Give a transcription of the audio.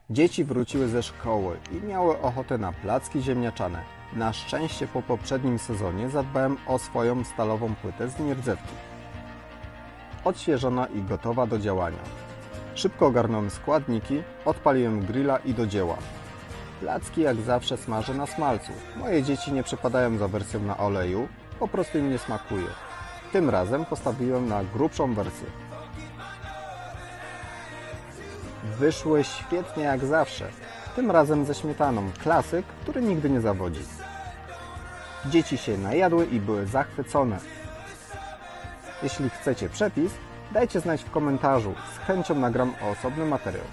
Dzieci wróciły ze szkoły i miały ochotę na placki ziemniaczane. Na szczęście po poprzednim sezonie zadbałem o swoją stalową płytę z nierdzewki. Odświeżona i gotowa do działania. Szybko ogarnąłem składniki, odpaliłem grilla i do dzieła. Placki jak zawsze smażę na smalcu. Moje dzieci nie przepadają za wersją na oleju, po prostu im nie smakuje. Tym razem postawiłem na grubszą wersję. Wyszły świetnie jak zawsze. Tym razem ze śmietaną. Klasyk, który nigdy nie zawodzi. Dzieci się najadły i były zachwycone. Jeśli chcecie przepis, dajcie znać w komentarzu. Z chęcią nagram osobny materiał.